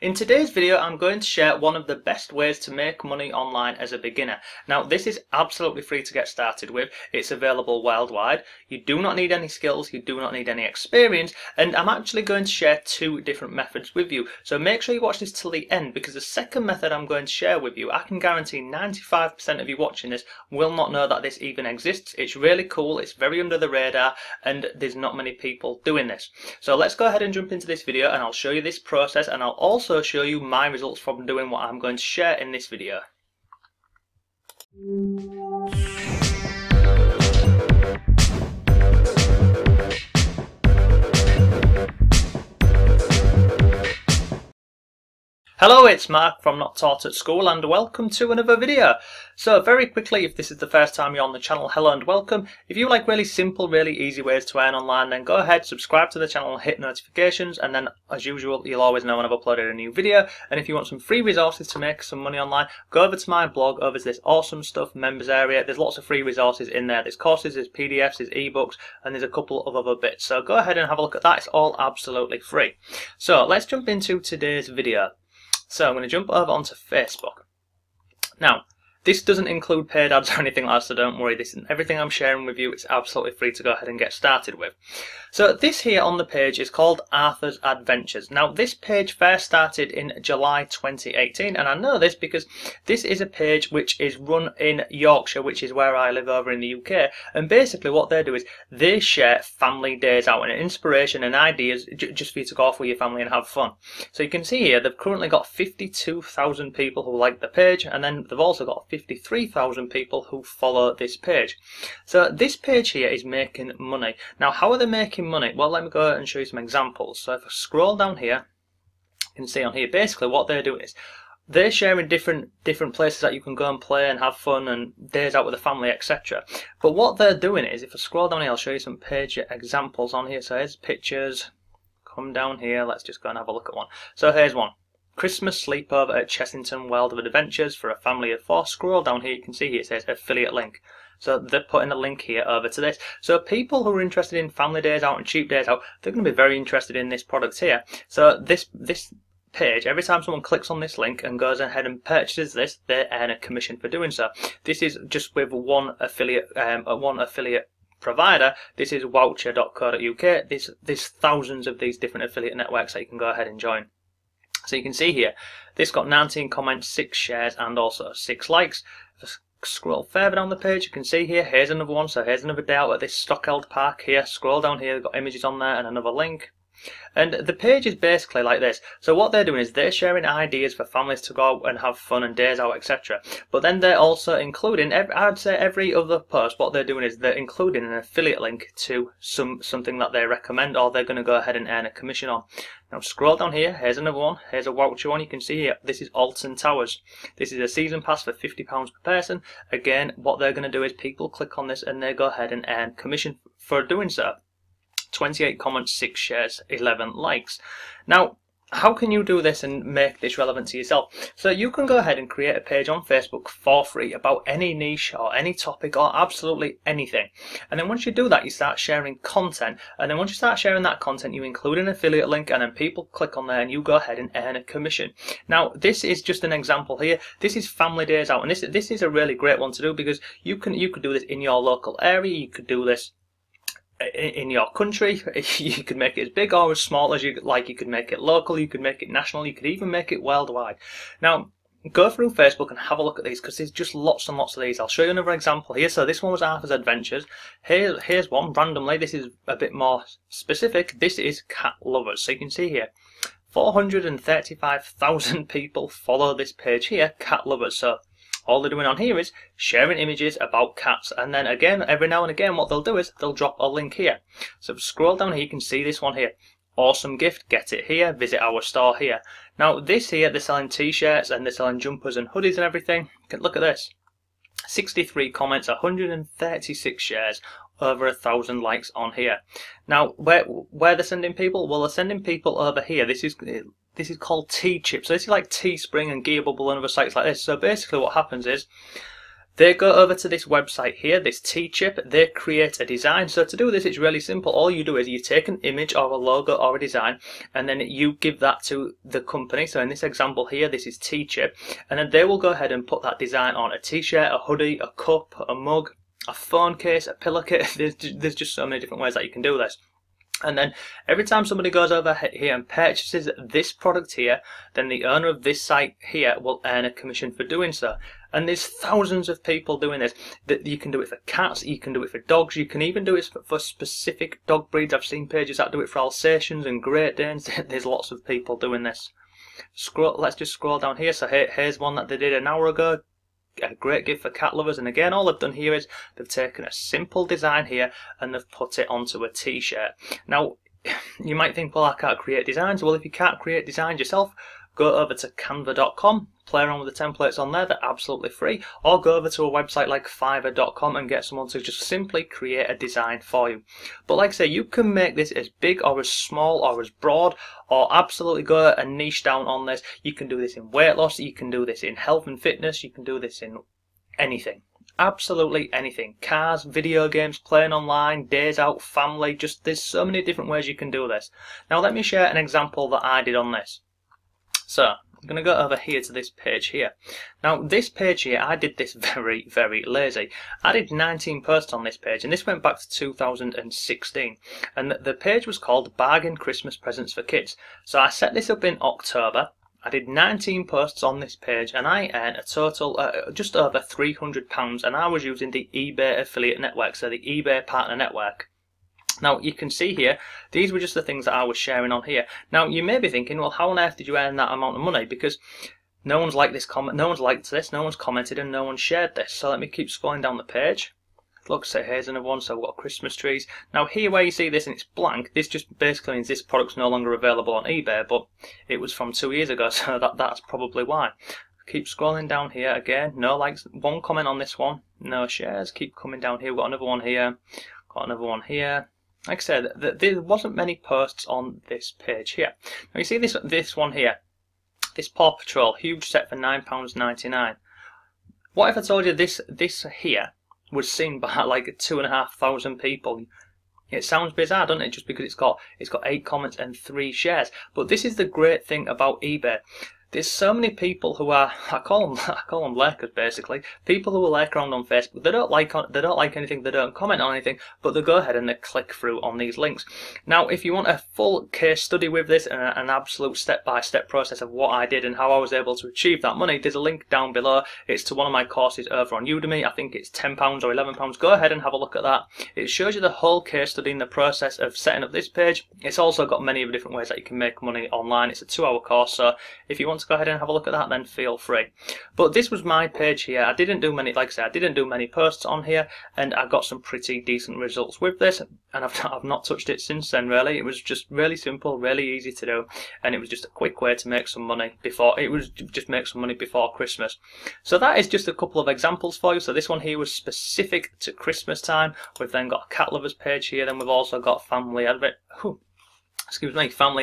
In today's video, I'm going to share one of the best ways to make money online as a beginner. Now, this is absolutely free to get started with. It's available worldwide. You do not need any skills, you do not need any experience, and I'm actually going to share two different methods with you. So make sure you watch this till the end, because the second method I'm going to share with you, I can guarantee 95% of you watching this will not know that this even exists. It's really cool, it's very under the radar, and there's not many people doing this. So let's go ahead and jump into this video, and I'll show you this process, and I'll also show you my results from doing what I'm going to share in this video. Hello, it's Mark from Not Taught at School, and welcome to another video. So very quickly, if this is the first time you're on the channel, hello and welcome. If you like really simple, really easy ways to earn online, then go ahead, subscribe to the channel and hit notifications, and then as usual, you'll always know when I've uploaded a new video. And if you want some free resources to make some money online, go over to my blog, over to this awesome stuff members area. There's lots of free resources in there. There's courses, there's PDFs, there's ebooks, and there's a couple of other bits. So go ahead and have a look at that. It's all absolutely free. So let's jump into today's video. So I'm going to jump over onto Facebook. Now, this doesn't include paid ads or anything like that, so don't worry. This isn't everything I'm sharing with you. It's absolutely free to go ahead and get started with. So this here on the page is called Arthur's Adventures. Now, this page first started in July 2018, and I know this because this is a page which is run in Yorkshire, which is where I live over in the UK. And basically what they do is they share family days out and inspiration and ideas just for you to go off with your family and have fun. So you can see here they've currently got 52,000 people who like the page, and then they've also got 53,000 people who follow this page. So this page here is making money. Now, how are they making money? Well, let me go and show you some examples. So if I scroll down here, you can see on here basically what they're doing is they're sharing different places that you can go and play and have fun and days out with the family, etc. But what they're doing is, if I scroll down here, I'll show you some page examples on here. So here's pictures. Come down here, let's just go and have a look at one. So here's one. Christmas sleepover at Chessington World of Adventures for a family of 4. Scroll down here, you can see here it says affiliate link. So they're putting a link here over to this. So people who are interested in family days out and cheap days out, they're going to be very interested in this product here. So this page, every time someone clicks on this link and goes ahead and purchases this, they earn a commission for doing so. This is just with one affiliate provider. This is voucher.co.uk. There's thousands of these different affiliate networks that you can go ahead and join. So you can see here, this got 19 comments, 6 shares, and also 6 likes. If I scroll further down the page, you can see here, here's another one. So here's another day out at this Stockheld Park here. Scroll down here, they've got images on there and another link. And the page is basically like this. So what they're doing is they're sharing ideas for families to go out and have fun and days out, etc. But then they're also including, I'd say every other post, what they're doing is they're including an affiliate link to something that they recommend, or they're going to go ahead and earn a commission on. Now scroll down here, here's another one, here's a voucher one. You can see here, this is Alton Towers. This is a season pass for £50 per person. Again, what they're going to do is people click on this and they go ahead and earn commission for doing so. 28 comments, 6 shares, 11 likes. Now, how can you do this and make this relevant to yourself? So you can go ahead and create a page on Facebook for free about any niche or any topic or absolutely anything. And then once you do that, you start sharing content. And then once you start sharing that content, you include an affiliate link, and then people click on there and you go ahead and earn a commission. Now, this is just an example here. This is family days out, and this is a really great one to do, because you could do this in your local area. You could do this in your country. You could make it as big or as small as you like. You could make it local, you could make it national, you could even make it worldwide. Now, go through Facebook and have a look at these, because there's just lots and lots of these. I'll show you another example here. So this one was Arthur's Adventures. Here's one randomly. This is a bit more specific. This is cat lovers. So you can see here, 435,000 people follow this page here, cat lovers. So all they're doing on here is sharing images about cats, and then again, every now and again, what they'll do is they'll drop a link here. So scroll down here, you can see this one here. Awesome gift, get it here, visit our store here. Now this here, they're selling t-shirts and they're selling jumpers and hoodies and everything. Look at this. 63 comments, 136 shares, over 1,000 likes on here. Now, where they're sending people? Well, they're sending people over here. This is called T-Chip. So this is like Teespring and Gearbubble and other sites like this. So basically what happens is They go over to this website here, this T-chip, they create a design. So to do this, it's really simple. All you do is you take an image or a logo or a design, and then you give that to the company. So in this example here, this is T-chip, and then they will go ahead and put that design on a t-shirt, a hoodie, a cup, a mug, a phone case, a pillowcase. There's just so many different ways that you can do this. And then every time somebody goes over here and purchases this product here, then the owner of this site here will earn a commission for doing so. And there's thousands of people doing this. You can do it for cats, you can do it for dogs, you can even do it for specific dog breeds. I've seen pages that do it for Alsatians and Great Danes. There's lots of people doing this. Let's just scroll down here. So here's one that they did an hour ago. A great gift for cat lovers, and again all they've done here is they've taken a simple design here and they've put it onto a t-shirt. Now you might think, well, I can't create designs. Well, if you can't create designs yourself, go over to canva.com, play around with the templates on there, they're absolutely free, or go over to a website like fiverr.com and get someone to just simply create a design for you. But like I say, you can make this as big or as small or as broad, or absolutely go and niche down on this. You can do this in weight loss, you can do this in health and fitness, you can do this in anything. Absolutely anything. Cars, video games, playing online, days out, family, just there's so many different ways you can do this. Now let me share an example that I did on this. So I'm going to go over here to this page here. Now this page here, I did this very, very lazy. I did 19 posts on this page, and this went back to 2016. And the page was called Bargain Christmas Presents for Kids. So I set this up in October. I did 19 posts on this page, and I earned a total just over £300, and I was using the eBay affiliate network, so the eBay partner network. Now you can see here, these were just the things that I was sharing on here. Now you may be thinking, well, how on earth did you earn that amount of money? Because no one's liked this comment, no one's liked this, no one's commented, and no one shared this. So let me keep scrolling down the page. Look, so here's another one. So we've got Christmas trees. Now here where you see this and it's blank, this just basically means this product's no longer available on eBay, but it was from 2 years ago, so that's probably why. Keep scrolling down here again. No likes, one comment on this one, no shares. Keep coming down here. We've got another one here. Got another one here. Like I said, there wasn't many posts on this page here. Now you see this one here, this Paw Patrol huge set for £9.99. What if I told you this here was seen by like 2,500 people? It sounds bizarre, doesn't it? Just because it's got 8 comments and 3 shares. But this is the great thing about eBay. There's so many people who are, I call them lurkers basically, people who will lurk around on Facebook. They don't like anything, they don't comment on anything, but they go ahead and they click through on these links. Now if you want a full case study with this and an absolute step-by-step process of what I did and how I was able to achieve that money, there's a link down below. It's to one of my courses over on Udemy. I think it's £10 or £11. Go ahead and have a look at that. It shows you the whole case study in the process of setting up this page. It's also got many different ways that you can make money online. It's a 2-hour course, so if you want to go ahead and have a look at that, then feel free. But this was my page here. I didn't do many, like I said, I didn't do many posts on here, and I got some pretty decent results with this, and I've not touched it since then really. It was just really simple, really easy to do, and it was just a quick way to make some money before Christmas. So that is just a couple of examples for you. So this one here was specific to Christmas time. We've then got a cat lovers page here, then we've also got family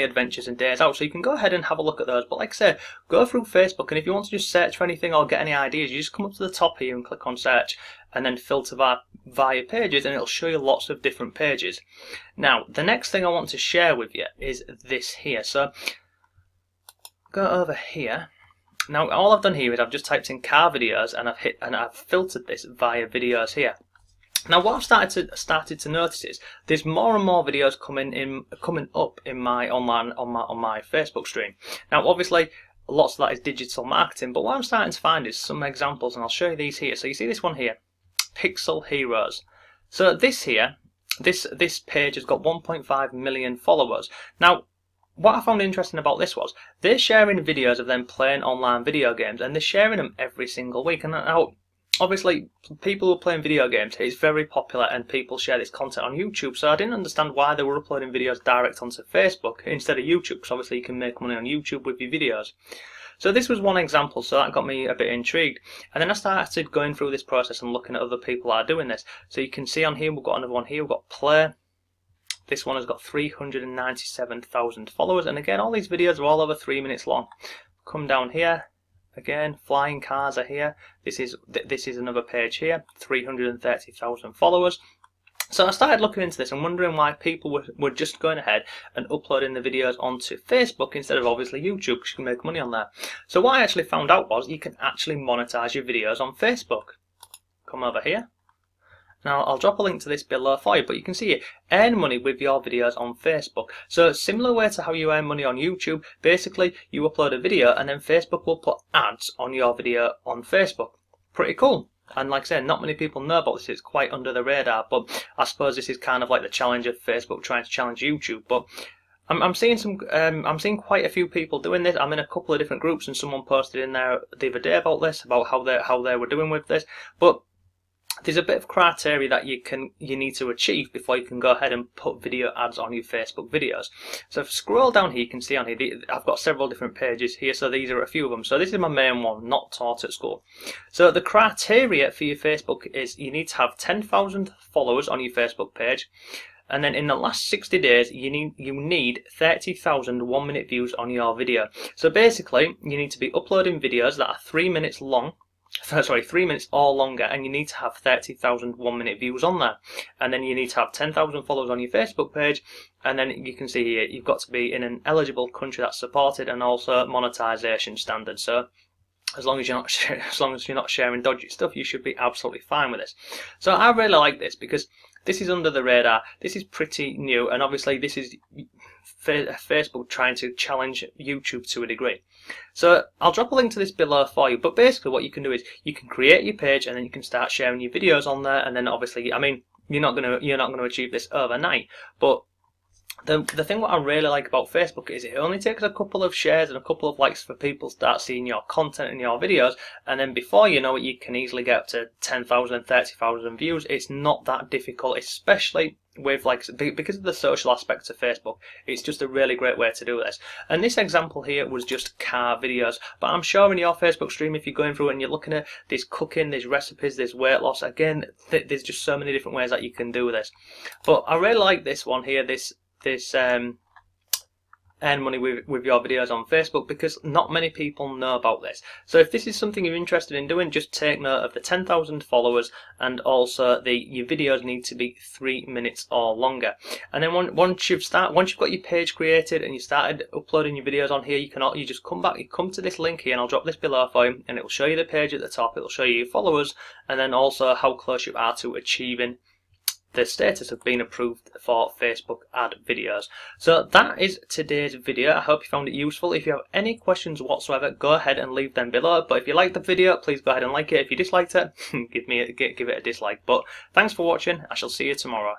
adventures and days out, so you can go ahead and have a look at those. But like I said, go through Facebook, and if you want to just search for anything or get any ideas, you just come up to the top here and click on search and then filter via pages, and it'll show you lots of different pages. Now the next thing I want to share with you is this here. So go over here. Now all I've done here is I've just typed in car videos, and I've filtered this via videos here. Now what I've started to notice is there's more and more videos coming up in my on my Facebook stream. Now obviously lots of that is digital marketing, but what I'm starting to find is some examples, and I'll show you these here. So you see this one here, Pixel Heroes. So this here, this page has got 1.5 million followers. Now what I found interesting about this was they're sharing videos of them playing online video games, and they're sharing them every single week. And now obviously, people who are playing video games, it's very popular and people share this content on YouTube, so I didn't understand why they were uploading videos direct onto Facebook instead of YouTube, because obviously you can make money on YouTube with your videos. So this was one example, so that got me a bit intrigued. And then I started going through this process and looking at other people that are doing this. So you can see on here, we've got another one here, we've got Play. This one has got 397,000 followers, and again, all these videos are all over 3 minutes long. Come down here, Again, flying cars are here. This is another page here, 330,000 followers. So I started looking into this and wondering why people were just going ahead and uploading the videos onto Facebook instead of obviously YouTube, because you can make money on there. So what I actually found out was you can actually monetize your videos on Facebook. Come over here. Now I'll drop a link to this below for you, but you can see it. Earn money with your videos on Facebook. So similar way to how you earn money on YouTube, basically you upload a video and then Facebook will put ads on your video on Facebook. Pretty cool. And like I said, not many people know about this. It's quite under the radar, but I suppose this is kind of like the challenge of Facebook trying to challenge YouTube. But I'm seeing I'm seeing quite a few people doing this. I'm in a couple of different groups, and someone posted in there the other day about this, about how they were doing with this. But there's a bit of criteria that you need to achieve before you can go ahead and put video ads on your Facebook videos. So if you scroll down here, you can see on here, I've got several different pages here, so these are a few of them. So this is my main one, not taught at school. So the criteria for your Facebook is you need to have 10,000 followers on your Facebook page, and then in the last 60 days you need 30,000 1-minute views on your video. So basically you need to be uploading videos that are 3 minutes long, 3 minutes or longer, and you need to have 30,000 1-minute views on there. And then you need to have 10,000 followers on your Facebook page, and then you can see here you've got to be in an eligible country that's supported, and also monetisation standards. So as long as you're not sharing dodgy stuff, you should be absolutely fine with this. So I really like this because this is under the radar. This is pretty new, and obviously this is Facebook trying to challenge YouTube to a degree. So I'll drop a link to this below for you, but basically what you can do is you can create your page and then you can start sharing your videos on there, and then obviously, I mean, you're not gonna achieve this overnight, but the thing what I really like about Facebook is it only takes a couple of shares and a couple of likes for people to start seeing your content and your videos, and then before you know it, you can easily get up to 10,000, 30,000 views. It's not that difficult, especially with because of the social aspects of Facebook. It's just a really great way to do this. And this example here was just car videos, but I'm sure in your Facebook stream, if you're going through it and you're looking at this cooking, there's recipes, there's weight loss, again, there's just so many different ways that you can do this. But I really like this one here, this earn money with your videos on Facebook, because not many people know about this. So if this is something you're interested in doing, just take note of the 10,000 followers, and also your videos need to be 3 minutes or longer. And then once you've got your page created and you started uploading your videos on here, you just come to this link here, and I'll drop this below for you, and it will show you the page at the top. It will show you your followers, and then also how close you are to achieving the status of being approved for Facebook ad videos. So that is today's video. I hope you found it useful. If you have any questions whatsoever, go ahead and leave them below. But if you liked the video, please go ahead and like it. If you disliked it, give it a dislike. But thanks for watching. I shall see you tomorrow.